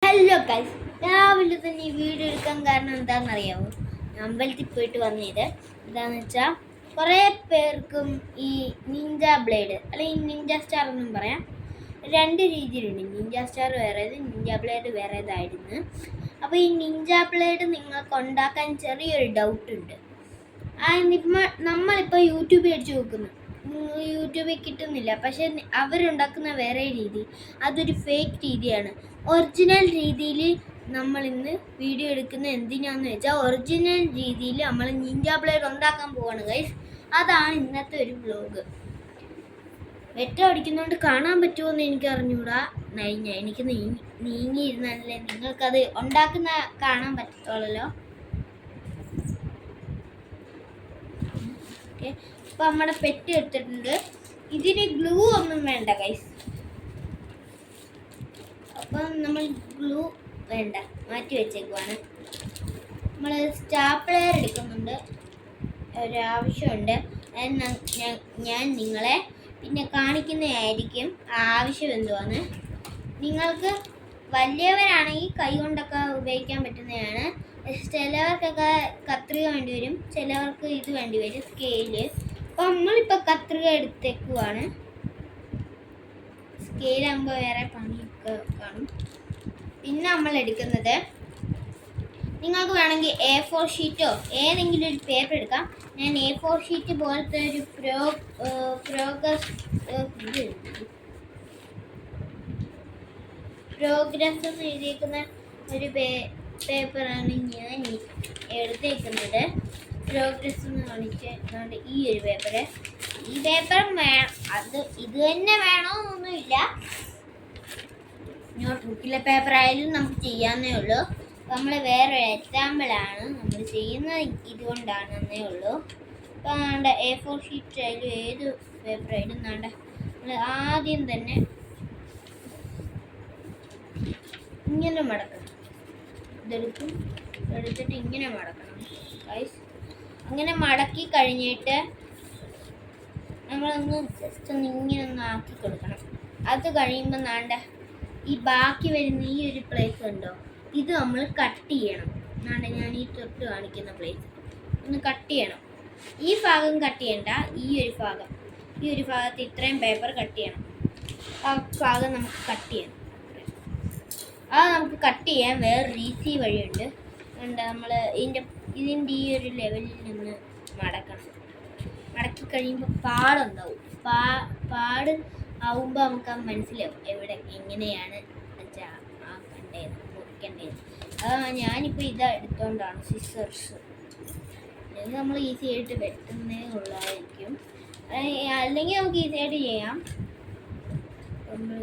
Hello guys, രാവിലെ തന്നെ ഈ വീഡിയോ എടുക്കാൻ കാരണം എന്താണെന്നറിയാമോ? അമ്പലത്തിൽ പോയിട്ട് വന്നത് എന്താണെന്ന് വെച്ചാൽ കുറേ പേർക്കും ഈ നിഞ്ച ബ്ലേഡ് അല്ലെങ്കിൽ നിഞ്ച സ്റ്റാർ എന്നും പറയാം, രണ്ട് രീതിയിലുണ്ട്. നിഞ്ച സ്റ്റാർ വേറേത്, നിഞ്ച ബ്ലേഡ് വേറേതായിരുന്നു. അപ്പോൾ ഈ നിഞ്ച ബ്ലേഡ് നിങ്ങൾക്ക് ഉണ്ടാക്കാൻ ചെറിയൊരു ഡൗട്ടുണ്ട്. നമ്മളിപ്പോൾ യൂട്യൂബിൽ അടിച്ച് നോക്കുന്നു, യൂട്യൂബിൽ കിട്ടുന്നില്ല. പക്ഷെ അവരുണ്ടാക്കുന്ന വേറെ രീതി, അതൊരു ഫേക്ക് രീതിയാണ്. ഒറിജിനൽ രീതിയിൽ നമ്മൾ ഇന്ന് വീഡിയോ എടുക്കുന്ന എന്തിനാന്ന് വെച്ചാൽ ഒറിജിനൽ രീതിയിൽ നമ്മൾ നിഞ്ച ബ്ലേഡ് ഉണ്ടാക്കാൻ പോവാണ് ഗൈസ്. അതാണ് ഇന്നത്തെ ഒരു വ്ലോഗ്. വെട്ടം അടിക്കുന്നതുകൊണ്ട് കാണാൻ പറ്റുമോ എന്ന് എനിക്ക് അറിഞ്ഞൂടാ. എനിക്ക് നീങ്ങിയിരുന്നാലേ നിങ്ങൾക്കത് ഉണ്ടാക്കുന്ന കാണാൻ പറ്റത്തുള്ളല്ലോ. ഓക്കെ, അപ്പോൾ നമ്മുടെ പെറ്റ് എടുത്തിട്ടുണ്ട്. ഇതിന് ഗ്ലൂ ഒന്നും വേണ്ട ഗൈസ്. അപ്പം നമ്മൾ ഗ്ലൂ വേണ്ട, മാറ്റി വെച്ചേക്കുവാണ്. നമ്മൾ സ്റ്റാപ്ലെയർ എടുക്കുന്നുണ്ട്, ഒരാവശ്യമുണ്ട്. ഞാൻ നിങ്ങളെ പിന്നെ കാണിക്കുന്നതായിരിക്കും ആവശ്യം എന്തുവാന്ന്. നിങ്ങൾക്ക് വലിയവരാണെങ്കിൽ കൈ കൊണ്ടൊക്കെ ഉപയോഗിക്കാൻ പറ്റുന്നതാണ്. ചിലവർക്കൊക്കെ കത്രിക വേണ്ടി വരും, ചിലവർക്ക് ഇത് വേണ്ടി വരും, സ്കെയില്. അപ്പം നമ്മളിപ്പോൾ കത്രിക എടുത്തേക്കുവാണ്. സ്കെയിലാകുമ്പോൾ വേറെ പണിയൊക്കെ കാണും. പിന്നെ നമ്മൾ എടുക്കുന്നത്, നിങ്ങൾക്ക് വേണമെങ്കിൽ A4 ഷീറ്റോ ഏതെങ്കിലും ഒരു പേപ്പർ എടുക്കാം. ഞാൻ A4 ഷീറ്റ് പോലത്തെ ഒരു പ്രോഗ്രസ് എന്ന് എഴുതിയിരിക്കുന്ന ഒരു പേപ്പറാണ് ഞാൻ എടുത്തേക്കുന്നത്. പ്രോഗ്രസ് എന്ന് കാണിച്ചുകൊണ്ട് ഈ ഒരു പേപ്പറ്, ഈ പേപ്പറും വേണം. ഇത് തന്നെ വേണമെന്നൊന്നുമില്ല. നോട്ട് ബുക്കിലെ പേപ്പർ ആയാലും നമുക്ക് ചെയ്യാവുന്നേ ഉള്ളൂ. നമ്മൾ വേറൊരു എക്സാമ്പിളാണ് നമ്മൾ ചെയ്യുന്നത്, ഇതുകൊണ്ടാണെന്നേ ഉള്ളൂ. ഇപ്പം വേണ്ട A4 ഷീറ്റ് ആയാലും ഏത് പേപ്പർ ആയാലും വേണ്ട, നമ്മൾ ആദ്യം തന്നെ ഇങ്ങനെ മടക്കണം. എടുത്തിട്ട് ഇങ്ങനെ മടക്കണം ഗൈസ്. അങ്ങനെ മടക്കി കഴിഞ്ഞിട്ട് നമ്മളൊന്ന് ജസ്റ്റ് ഇങ്ങനെ ഒന്ന് ആക്കി കൊടുക്കണം. അത് കഴിയുമ്പോൾ നാണ്ട ഈ ബാക്കി വരുന്ന ഈ ഒരു പ്ലേസ് ഉണ്ടോ, ഇത് നമ്മൾ കട്ട് ചെയ്യണം. നാണ്ട ഞാൻ ഈ തൊട്ട് കാണിക്കുന്ന പ്ലേസ് ഒന്ന് കട്ട് ചെയ്യണം. ഈ ഭാഗം കട്ട് ചെയ്യണ്ട, ഈ ഒരു ഭാഗത്ത് ഇത്രയും പേപ്പർ കട്ട് ചെയ്യണം. ആ ഭാഗം നമുക്ക് കട്ട് ചെയ്യണം. അത് നമുക്ക് കട്ട് ചെയ്യാൻ വേറൊരു ഈസി വഴിയുണ്ട്. നമ്മൾ ഇതിൻ്റെ ഈ ഒരു ലെവലിൽ നിന്ന് മടക്കണം. മടക്കി കഴിയുമ്പോൾ പാടുണ്ടാവും. പാട് ആവുമ്പോൾ നമുക്ക് മനസ്സിലാവും എവിടെ എങ്ങനെയാണ് ആക്കേണ്ടത്, മുറിക്കേണ്ടത്. ഞാനിപ്പോൾ ഇത് എടുത്തോണ്ടാണ് സിസേഴ്സ്. ഇത് നമ്മൾ ഈസി ആയിട്ട് വെട്ടുന്നേ ഉള്ളതായിരിക്കും, അല്ലെങ്കിൽ നമുക്ക് ഈസി ആയിട്ട് ചെയ്യാം. നമ്മൾ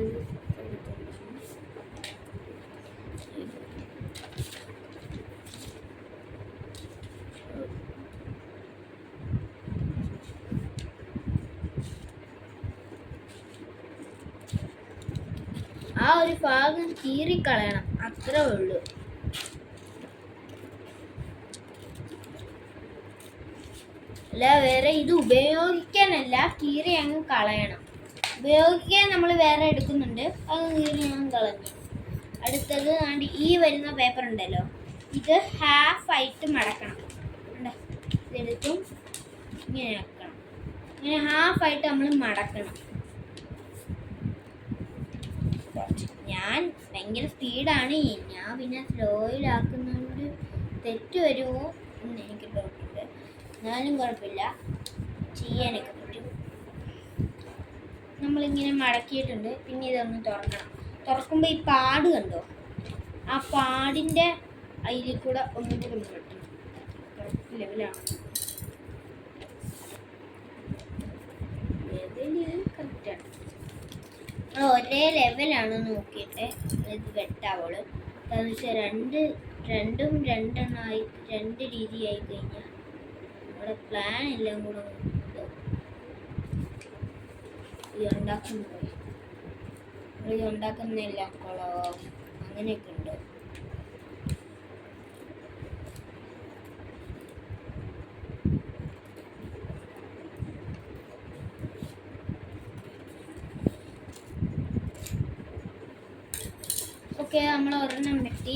ആ ഒരു ഭാഗം കീറിക്കളയണം, അത്രേ ഉള്ളൂ. അല്ല വേറെ ഇത് ഉപയോഗിക്കാനല്ല, കീറി അങ്ങ് കളയണം. ഉപയോഗിക്കാൻ നമ്മൾ വേറെ എടുക്കുന്നുണ്ട്, അത് കീറി അങ്ങ് കളഞ്ഞു. അടുത്തത് ഈ വരുന്ന പേപ്പർ ഉണ്ടല്ലോ, ഇത് ഹാഫായിട്ട് മടക്കണം. ഇതെടുത്തും ഇങ്ങനെ ആക്കണം. ഇങ്ങനെ ഹാഫായിട്ട് നമ്മൾ മടക്കണം. ഞാൻ ഭയങ്കര സ്പീഡാണ്, ഞാൻ പിന്നെ സ്ലോയിലാക്കുന്നതുകൊണ്ട് തെറ്റ് വരുമോ എന്ന് എനിക്ക് ഡൗട്ടുണ്ട്. എന്നാലും കുഴപ്പമില്ല, ചെയ്യാനൊക്കെ പറ്റും. നമ്മളിങ്ങനെ മടക്കിയിട്ടുണ്ട്. പിന്നെ ഇതൊന്ന് തുറക്കണം. തുറക്കുമ്പോൾ ഈ പാട് കണ്ടോ, ആ പാടിൻ്റെ അതിൽ കൂടെ ഒന്നും കൂടെ ഒന്ന് വെട്ടണം. കറക്റ്റ് ലെവലാണ്, കറക്റ്റാണ്. ഒരേ ലെവലാണ് നോക്കിയിട്ട് ഇത് വെട്ടാവുള്ളൂ. എന്താണെന്ന് വെച്ചാൽ രണ്ടും രണ്ടെണ്ണമായി, രണ്ട് രീതിയായി കഴിഞ്ഞാൽ നമ്മുടെ പ്ലാൻ എല്ലാം കൂടെ ഉണ്ടാക്കുന്നില്ല കുളവും അങ്ങനെയൊക്കെ ഉണ്ട്. ഓക്കെ, നമ്മൾ ഒരെണ്ണം വെട്ടി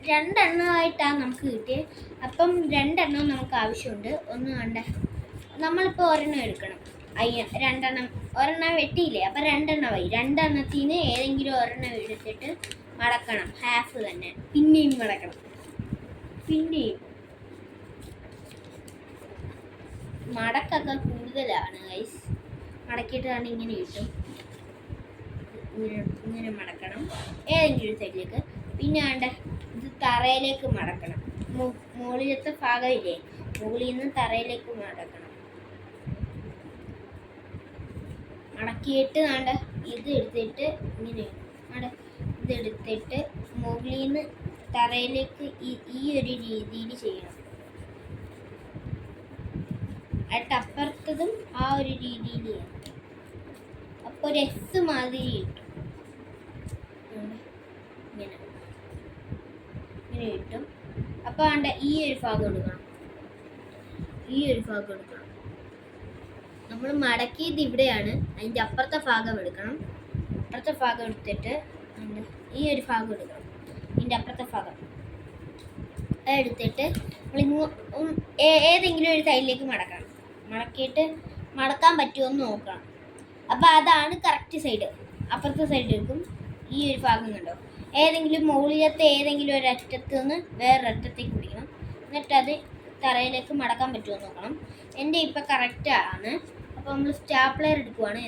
രണ്ടെണ്ണമായിട്ടാണ് നമുക്ക് കിട്ടിയത്. അപ്പം രണ്ടെണ്ണം നമുക്ക് ആവശ്യമുണ്ട്. ഒന്ന് കണ്ട നമ്മളിപ്പോൾ ഒരെണ്ണം എടുക്കണം. ഒരെണ്ണം വെട്ടിയില്ലേ, അപ്പം രണ്ടെണ്ണമായി. രണ്ടെണ്ണത്തിന് ഏതെങ്കിലും ഒരെണ്ണം എടുത്തിട്ട് മടക്കണം. ഹാഫ് തന്നെ പിന്നെയും മടക്കണം. പിന്നെയും മടക്കൊക്കെ കൂടുതലാണ് ഗൈസ്. മടക്കിയിട്ടാണ് ഇങ്ങനെ കിട്ടും. ഇങ്ങനെ മടക്കണം ഏതെങ്കിലും സൈഡിലേക്ക്. പിന്നെ ഇത് തറയിലേക്ക് മടക്കണം. മുകളിലത്തെ ഭാഗമില്ലേ, മുകളിൽ നിന്ന് തറയിലേക്ക് മടക്കണം. മടക്കിയിട്ട് ഇത് എടുത്തിട്ട് ഇങ്ങനെ ഇതെടുത്തിട്ട് മുകളിൽ നിന്ന് തറയിലേക്ക് ഈ ഒരു രീതിയിൽ ചെയ്യണം. അപ്പുറത്തതും ആ ഒരു രീതിയിൽ ചെയ്യണം. അപ്പോൾ ഒരു എസ് മാതിരി കിട്ടും. ഇങ്ങനെ കിട്ടും. അപ്പോൾ ഈ ഒരു ഭാഗം എടുക്കണം. നമ്മൾ മടക്കിയത് ഇവിടെയാണ്. അതിൻ്റെ അപ്പുറത്തെ ഭാഗം എടുക്കണം. അപ്പുറത്തെ ഭാഗം എടുത്തിട്ട് ഈ ഒരു ഭാഗം എടുക്കണം. ഇതിൻ്റെ അപ്പുറത്തെ ഭാഗം എടുത്തിട്ട് നമ്മൾ ഏതെങ്കിലും ഒരു സൈഡിലേക്ക് മടക്കണം. മടക്കിയിട്ട് മടക്കാൻ പറ്റുമോ എന്ന് നോക്കണം. അപ്പോൾ അതാണ് കറക്റ്റ് സൈഡ്. അപ്പുറത്തെ സൈഡ് എടുക്കും. ഈ ഒരു ഭാഗം കണ്ടോ, ഏതെങ്കിലും മുകളിലത്തെ ഏതെങ്കിലും ഒരു അറ്റത്ത് നിന്ന് വേറൊരറ്റത്തേക്ക് പിടിക്കണം. എന്നിട്ട് അത് തറയിലേക്ക് മടക്കാൻ പറ്റുമോ എന്ന് നോക്കണം. എൻ്റെ ഇപ്പം കറക്റ്റാണ്. അപ്പോൾ നമ്മൾ സ്റ്റാപ്ലർ എടുക്കുവാണ്.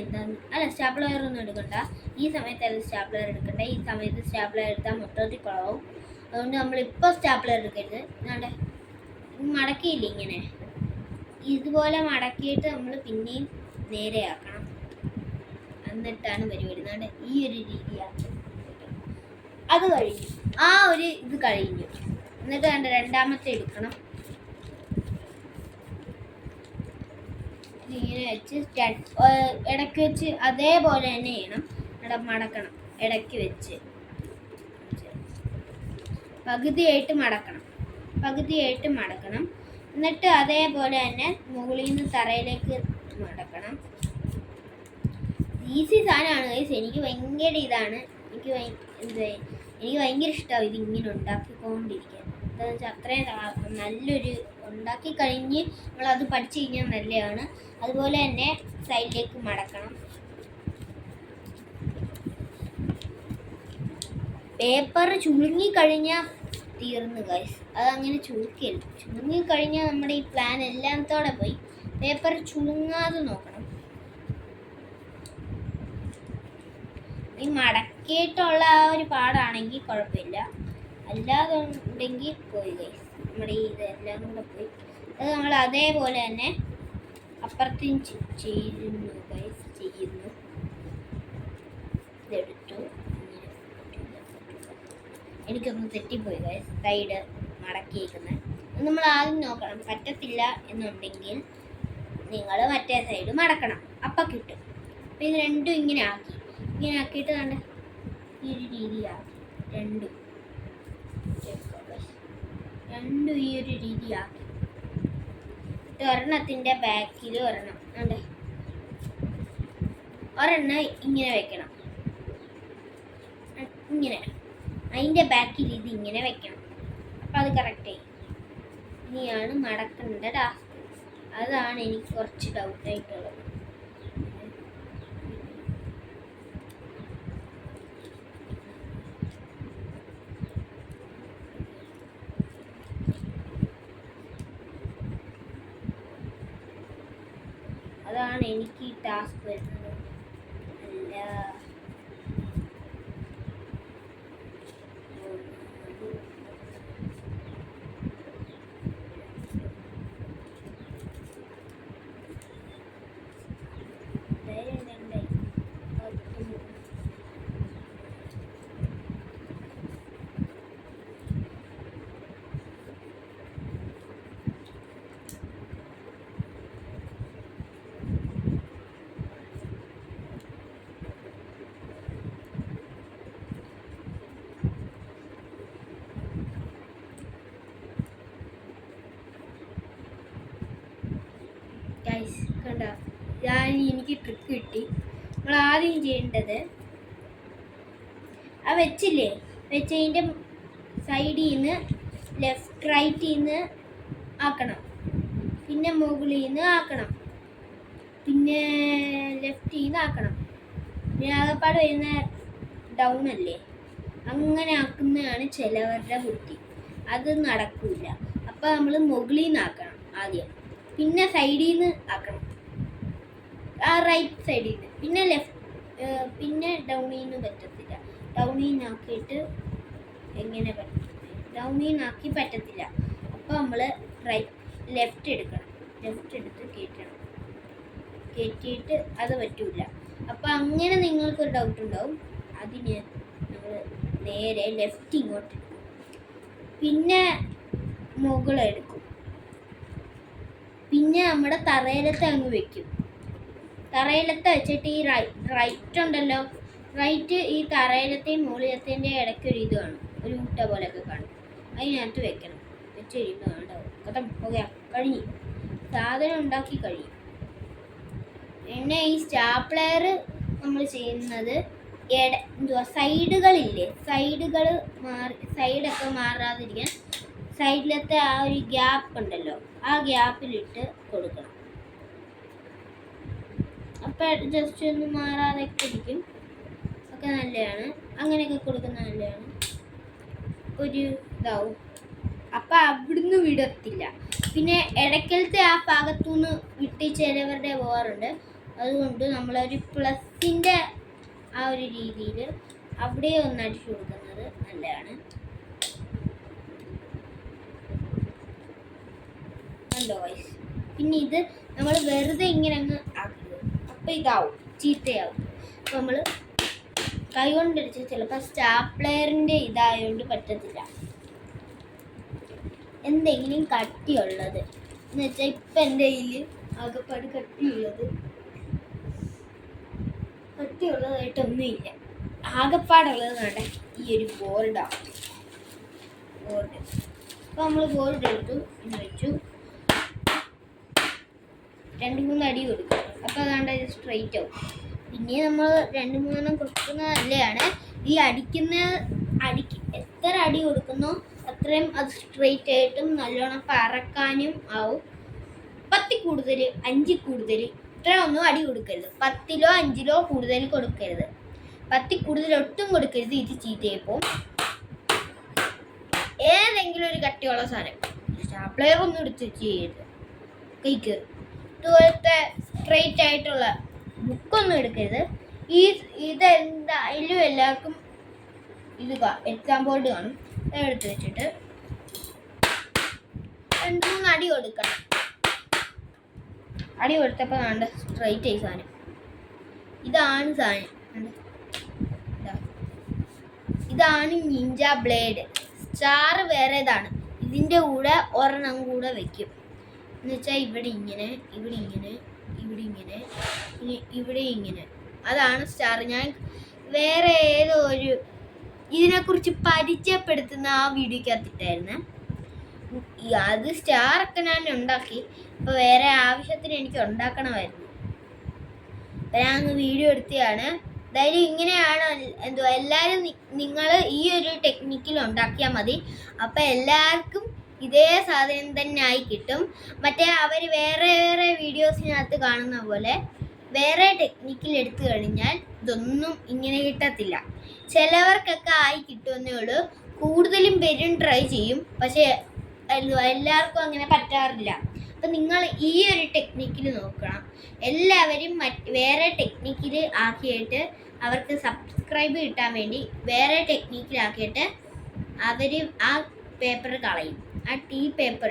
സ്റ്റാപ്ലർ ഒന്നും എടുക്കണ്ട. ഈ സമയത്ത് സ്റ്റാപ്ലർ എടുക്കണ്ട. ഈ സമയത്ത് സ്റ്റാപ്ലർ എടുത്താൽ മൊത്തത്തിൽ കുളവും. അതുകൊണ്ട് നമ്മളിപ്പോൾ സ്റ്റാപ്ലർ എടുക്കരുത്. മടക്കിയില്ല, ഇങ്ങനെ ഇതുപോലെ മടക്കിയിട്ട് നമ്മൾ പിന്നെയും നേരെയാക്കണം. എന്നിട്ടാണ് പരിപാടി. ഈ ഒരു രീതിയാക്കി അത് കഴിഞ്ഞു. ആ ഒരു ഇത് കഴിഞ്ഞു. എന്നിട്ട് രണ്ടാമത്തെ എടുക്കണം. ഇങ്ങനെ വെച്ച് ഇടയ്ക്ക് വെച്ച് അതേപോലെ തന്നെ ചെയ്യണം. മടക്കണം. ഇടയ്ക്ക് വെച്ച് പകുതിയായിട്ട് മടക്കണം. എന്നിട്ട് അതേപോലെ തന്നെ മുകളിൽ നിന്ന് തറയിലേക്ക് മടക്കണം. ഈസി സാധനമാണ് ഗൈസ്. എനിക്ക് ഭയങ്കര ഇതാണ്. എനിക്ക് ഭയങ്കര ഇഷ്ടമാണ് ഇതിങ്ങനെ ഉണ്ടാക്കിക്കൊണ്ടിരിക്കാൻ. എന്താണെന്ന് വെച്ചാൽ അത്രയും നല്ലൊരു ഉണ്ടാക്കി കഴിഞ്ഞ് നമ്മളത് പഠിച്ചു കഴിഞ്ഞാൽ നല്ലതാണ്. അതുപോലെ തന്നെ സൈഡിലേക്ക് മടക്കണം. പേപ്പർ ചുളുങ്ങിക്കഴിഞ്ഞാൽ തീർന്നു ഗൈസ്. അതങ്ങനെ ചുളുക്കരുത്. ചുളുങ്ങിക്കഴിഞ്ഞാൽ നമ്മുടെ ഈ പ്ലാൻ എല്ലാത്തോടെ പോയി. പേപ്പർ ചുളുങ്ങാതെ നോക്കണം. ഈ മടക്കിയിട്ടുള്ള ആ ഒരു പാടാണെങ്കിൽ കുഴപ്പമില്ല. അല്ലാതെ ഉണ്ടെങ്കിൽ പോയി ഗൈസ്. നമ്മുടെ ഇതെല്ലാം കൂടെ പോയി. അത് നമ്മൾ അതേപോലെ തന്നെ അപ്പുറത്തും ചെയ്യുന്നു ഗൈസ്. ഇതെടുത്തു. എനിക്കൊന്ന് തെറ്റിപ്പോയി ഗൈസ്. സൈഡ് മടക്കിയിരിക്കുന്നത് നമ്മൾ ആദ്യം നോക്കണം. പറ്റത്തില്ല എന്നുണ്ടെങ്കിൽ നിങ്ങൾ മറ്റേ സൈഡ് മടക്കണം. അപ്പം കിട്ടും. അപ്പം ഇത് രണ്ടും ഇങ്ങനെ ആക്കിയിട്ട് ഈ ഒരു രീതിയാക്കി. രണ്ടും ഈ ഒരു രീതിയാക്കി. ഒരെണ്ണത്തിൻ്റെ ബാക്കിൽ ഒരെണ്ണം ഇങ്ങനെ വെക്കണം. ഇങ്ങനെ അതിൻ്റെ ബാക്കിൽ ഇത് ഇങ്ങനെ വെക്കണം. അപ്പം അത് കറക്റ്റായി. ഇനിയാണ് മടക്കേണ്ട ടാസ്ക്. അതാണ് എനിക്ക് കുറച്ച് ഡൗട്ടായിട്ടുള്ളത്. അതാണ് എനിക്ക് ഈ ടാസ്ക് വരുന്നത്. അല്ല കണ്ട, എനിക്ക് ട്രിക്ക് കിട്ടി. നമ്മൾ ആദ്യം ചെയ്യേണ്ടത് ആ വെച്ചില്ലേ, വെച്ചതിൻ്റെ സൈഡിൽ നിന്ന് ലെഫ്റ്റ് റൈറ്റിൽ നിന്ന് ആക്കണം, പിന്നെ മുകളിൽ നിന്ന് ആക്കണം, പിന്നെ ലെഫ്റ്റിൽ നിന്ന് ആക്കണം, പിന്നെ ആകപ്പാട് വരുന്ന ഡൗൺ അല്ലേ, അങ്ങനെ ആക്കുന്നതാണ് ചിലവരുടെ ബുദ്ധി. അത് നടക്കില്ല. അപ്പോൾ നമ്മൾ മുകളിൽ നിന്ന് ആക്കണം ആദ്യം, പിന്നെ സൈഡിൽ നിന്ന് ആക്കണം, ആ റൈറ്റ് സൈഡിൽ നിന്ന്, പിന്നെ പിന്നെ ഡൗണിൽ നിന്ന് പറ്റത്തില്ല. ഡൗണിൽ നിന്ന് ആക്കിയിട്ട് എങ്ങനെ പറ്റും? ഡൗണിൽ നിന്ന് ആക്കി പറ്റത്തില്ല. അപ്പോൾ നമ്മൾ ലെഫ്റ്റ് എടുക്കണം, ലെഫ്റ്റ് എടുത്ത് കയറ്റണം, കയറ്റിയിട്ട് അത് പറ്റില്ല. അപ്പോൾ അങ്ങനെ നിങ്ങൾക്കൊരു ഡൗട്ട് ഉണ്ടാവും. അതിന് നമ്മൾ നേരെ ലെഫ്റ്റ് ഇങ്ങോട്ട് എടുക്കും, പിന്നെ മുകളെടുക്കും, പിന്നെ നമ്മുടെ തറയിലത്തെ അങ്ങ് വെക്കും. തറയിലത്തെ വെച്ചിട്ട് ഈ റൈറ്റ് ഉണ്ടല്ലോ, റൈറ്റ് ഈ തറയിലത്തെയും മുകളിലത്തേൻ്റെ ഇടയ്ക്കൊരു ഇത് കാണും, ഒരു മുട്ട പോലെയൊക്കെ കാണും, അതിനകത്ത് വെക്കണം. വെച്ച് കഴിയുമ്പോൾ ഉണ്ടാവും കഥം പോകാം, കഴിഞ്ഞു, സാധനം ഉണ്ടാക്കി കഴിയും. പിന്നെ ഈ സ്റ്റാപ്ലെയർ നമ്മൾ ചെയ്യുന്നത് സൈഡുകളില്ലേ, സൈഡൊക്കെ മാറാതിരിക്കാൻ സൈഡിലത്തെ ആ ഒരു ഗ്യാപ്പ് ഉണ്ടല്ലോ, ആ ഗ്യാപ്പിലിട്ട് കൊടുക്കണം. അപ്പം ജസ്റ്റ് ഒന്ന് മാറാതൊക്കെ ഇരിക്കും, ഒക്കെ നല്ലതാണ്. അങ്ങനെയൊക്കെ കൊടുക്കുന്നത് നല്ലതാണ്, ഒരു ഇതാവും. അപ്പം അവിടുന്ന് വിടത്തില്ല. പിന്നെ ഇടയ്ക്കലത്തെ ആ ഭാഗത്തുനിന്ന് വിട്ട് ചിലവരുടെ പോകാറുണ്ട്. അതുകൊണ്ട് നമ്മളൊരു പ്ലസിൻ്റെ ആ ഒരു രീതിയിൽ അവിടെ ഒന്ന് അടിച്ചു കൊടുക്കുന്നത് നല്ലതാണ്. കണ്ടോ ഗൈസ്? പിന്നെ ഇത് നമ്മൾ വെറുതെ ഇങ്ങനെ അങ്ങ് ആക്കരുത്, അപ്പം ഇതാവും, ചീത്തയാവും. അപ്പം നമ്മൾ കൈ കൊണ്ടടിച്ച് ചിലപ്പോൾ സ്റ്റാപ്ലെയറിൻ്റെ ഇതായതുകൊണ്ട് പറ്റത്തില്ല. എന്തെങ്കിലും കട്ടിയുള്ളത് എന്ന് വെച്ചാൽ ഇപ്പം എൻ്റെ കയ്യിൽ ആകെപ്പാട് കട്ടിയുള്ളതായിട്ടൊന്നുമില്ല. ആകെപ്പാടുള്ളത് വേണ്ട ഈ ഒരു ബോർഡാണ്. അപ്പോൾ നമ്മൾ ബോർഡ് എടുത്തു, പിന്നെ വെച്ചു, 2-3 അടി കൊടുക്കും. അപ്പോൾ അതാണ്ട് ഇത് സ്ട്രെയിറ്റ് ആവും. പിന്നെ നമ്മൾ 2-3 കൊടുക്കുന്നത് നല്ലതാണ്. ഈ എത്ര അടി കൊടുക്കുന്നോ അത്രയും അത് സ്ട്രെയിറ്റ് ആയിട്ടും നല്ലോണം പറക്കാനും ആവും. 10 കൂടുതൽ 5 കൂടുതൽ ഇത്രയൊന്നും അടി കൊടുക്കരുത്. 10-ലോ 5-ലോ കൂടുതൽ കൊടുക്കരുത്. 10 കൂടുതൽ ഒട്ടും കൊടുക്കരുത്, ഇത് ചീത്തയപ്പോൾ. ഏതെങ്കിലും ഒരു കട്ടിയുള്ള സാധനം, സ്റ്റാപ്ലെയർ ഒന്നും എടുത്ത് ചെയ്യരുത്. കൈക്ക് ഇതുപോലത്തെ സ്ട്രെയിറ്റ് ആയിട്ടുള്ള ബുക്കൊന്നും എടുക്കരുത്. ഇതെന്തായാലും എല്ലാവർക്കും ഇത് എക്സാം ബോർഡ് കാണും. എടുത്ത് വെച്ചിട്ട് 2-3 അടി കൊടുക്കണം. അടി കൊടുത്തപ്പോൾ വേണ്ട സ്ട്രെയിറ്റ് ആയി സാധനം. ഇതാണ് സാധനം, ഇതാണ് നിഞ്ച ബ്ലേഡ്. സ്റ്റാർ വേറേതാണ്, ഇതിൻ്റെ കൂടെ ഒരെണ്ണം കൂടെ വെക്കും. എന്നുവെച്ചാൽ ഇവിടെ ഇങ്ങനെ, ഇവിടെ ഇങ്ങനെ, ഇവിടെ ഇങ്ങനെ, ഇവിടെ ഇങ്ങനെ. അതാണ് സ്റ്റാർ. ഞാൻ വേറെ ഏതോ ഒരു ഇതിനെക്കുറിച്ച് പരിചയപ്പെടുത്തുന്ന ആ വീഡിയോക്കകത്തിട്ടായിരുന്നു. അത് സ്റ്റാറൊക്കെ ഞാൻ ഉണ്ടാക്കി. അപ്പോൾ വേറെ ആവശ്യത്തിന് എനിക്ക് ഉണ്ടാക്കണമായിരുന്നു, അപ്പം ഞാൻ വീഡിയോ എടുത്തതാണ്. അതായത് ഇങ്ങനെയാണ് എല്ലാവരും നിങ്ങൾ ഈ ഒരു ടെക്നിക്കിൽ ഉണ്ടാക്കിയാൽ മതി. അപ്പം എല്ലാവർക്കും ഇതേ സാധനം തന്നെ ആയി കിട്ടും. മറ്റേ അവർ വേറെ വീഡിയോസിനകത്ത് കാണുന്ന പോലെ വേറെ ടെക്നിക്കിൽ എടുത്തു കഴിഞ്ഞാൽ ഇതൊന്നും ഇങ്ങനെ കിട്ടത്തില്ല. ചിലവർക്കൊക്കെ ആയി കിട്ടുമെന്നേ ഉള്ളൂ. കൂടുതലും പേരും ട്രൈ ചെയ്യും, പക്ഷേ എല്ലാവർക്കും അങ്ങനെ പറ്റാറില്ല. അപ്പം നിങ്ങൾ ഈ ഒരു ടെക്നിക്കിൽ നോക്കണം. എല്ലാവരും വേറെ ടെക്നിക്കിൽ ആക്കിയിട്ട് അവർക്ക് സബ്സ്ക്രൈബ് കിട്ടാൻ വേണ്ടി വേറെ ടെക്നിക്കിലാക്കിയിട്ട് അവർ ആ പേപ്പർ കളയും. ആ ഈ പേപ്പർ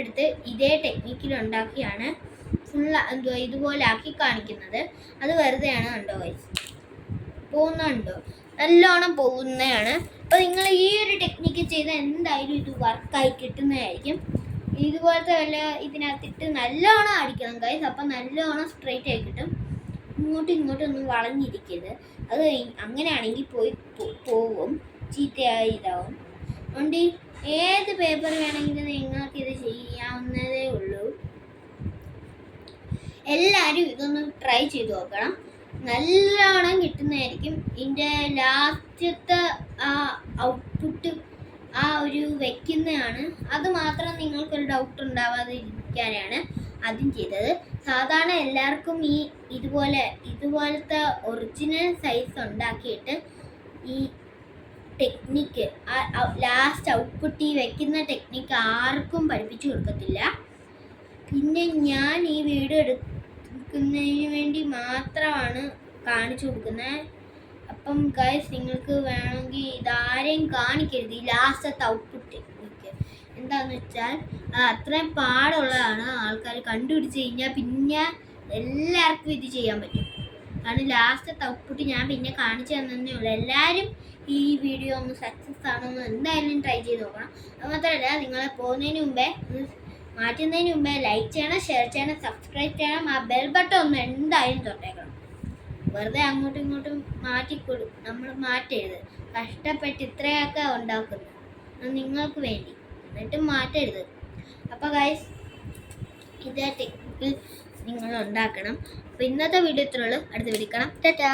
എടുത്ത് ഇതേ ടെക്നിക്കിൽ ഉണ്ടാക്കിയാണ് ഇതുപോലെ ആക്കി കാണിക്കുന്നത്. അത് വെറുതെയാണ്. കണ്ടോ ഗൈസ്, പോകുന്നുണ്ടോ? നല്ലോണം പോകുന്നതാണ്. അപ്പോൾ നിങ്ങൾ ഈ ഒരു ടെക്നിക്ക് ചെയ്താൽ എന്തായാലും ഇത് വർക്കായി കിട്ടുന്നതായിരിക്കും. ഇതുപോലത്തെ വല്ല ഇതിനകത്തിട്ട് നല്ലോണം അടിക്കണം ഗൈസ്. അപ്പം നല്ലോണം സ്ട്രെയിറ്റ് ആയി കിട്ടും. ഇങ്ങോട്ടൊന്നും വളഞ്ഞിരിക്കരുത്. അത് അങ്ങനെയാണെങ്കിൽ പോവും, ചീത്തയായി ഇതാവും. അതുകൊണ്ട് ഏത് പേപ്പർ വേണമെങ്കിലും നിങ്ങൾക്കിത് ചെയ്യാവുന്നതേ ഉള്ളൂ. എല്ലാവരും ഇതൊന്ന് ട്രൈ ചെയ്ത് നോക്കണം, നല്ലോണം കിട്ടുന്നതായിരിക്കും. ഇതിൻ്റെ ലാസ്റ്റ് ലാസ്റ്റത്തെ ആ ഔട്ട്പുട്ട് ആ ഒരു വെക്കുന്നതാണ്. അത് മാത്രം നിങ്ങൾക്കൊരു ഡൗട്ട് ഉണ്ടാവാതിരിക്കാനാണ് ആദ്യം ചെയ്തത്. സാധാരണ എല്ലാവർക്കും ഇതുപോലത്തെ ഒറിജിനൽ സൈസ് ഉണ്ടാക്കിയിട്ട് ഈ ടെക്നിക്ക് ലാസ്റ്റ് ഔട്ട്പുട്ട് ഈ വെക്കുന്ന ടെക്നിക്ക് ആർക്കും പഠിപ്പിച്ചു കൊടുക്കത്തില്ല. പിന്നെ ഞാൻ ഈ വീഡിയോ എടുക്കുന്നതിന് വേണ്ടി മാത്രമാണ് കാണിച്ചു കൊടുക്കുന്നത്. അപ്പം ഗൈസ്, നിങ്ങൾക്ക് വേണമെങ്കിൽ ഇതാരെയും കാണിക്കരുത് ഈ ലാസ്റ്റത്തെ ഔട്ട്പുട്ട് ടെക്നിക്ക്. എന്താണെന്ന് വെച്ചാൽ അത്രയും പാടുള്ളതാണ്. ആൾക്കാർ കണ്ടുപിടിച്ച് കഴിഞ്ഞാൽ പിന്നെ എല്ലാവർക്കും ഇത് ചെയ്യാൻ പറ്റും. കാരണം ലാസ്റ്റത്തെ ഔട്ട്പുട്ട് ഞാൻ പിന്നെ കാണിച്ചു തന്നേ ഉള്ളൂ. എല്ലാവരും ഈ വീഡിയോ ഒന്ന് സക്സസ് ആണെന്ന് എന്തായാലും ട്രൈ ചെയ്ത് നോക്കണം. അതുമാത്രമല്ല, നിങ്ങളെ പോകുന്നതിന് മുമ്പേ മാറ്റുന്നതിന് മുമ്പേ ലൈക്ക് ചെയ്യണം, ഷെയർ ചെയ്യണം, സബ്സ്ക്രൈബ് ചെയ്യണം. ആ ബെൽ ബട്ടൺ ഒന്ന് എന്തായാലും തൊട്ടേക്കണം. വെറുതെ അങ്ങോട്ടും ഇങ്ങോട്ടും നമ്മൾ മാറ്റരുത്. കഷ്ടപ്പെട്ട് ഇത്രയൊക്കെ ഉണ്ടാക്കുന്നത് നിങ്ങൾക്ക് വേണ്ടി, എന്നിട്ടും മാറ്റരുത്. അപ്പോൾ ഗൈസ്, ഇതേ ടെക്നിക്കിൽ നിങ്ങൾ ഉണ്ടാക്കണം. അപ്പോൾ ഇന്നത്തെ വീഡിയോ ഇത്രയുള്ളൂ. അടുത്ത വീഡിയോ കാണാം. ടാറ്റാ.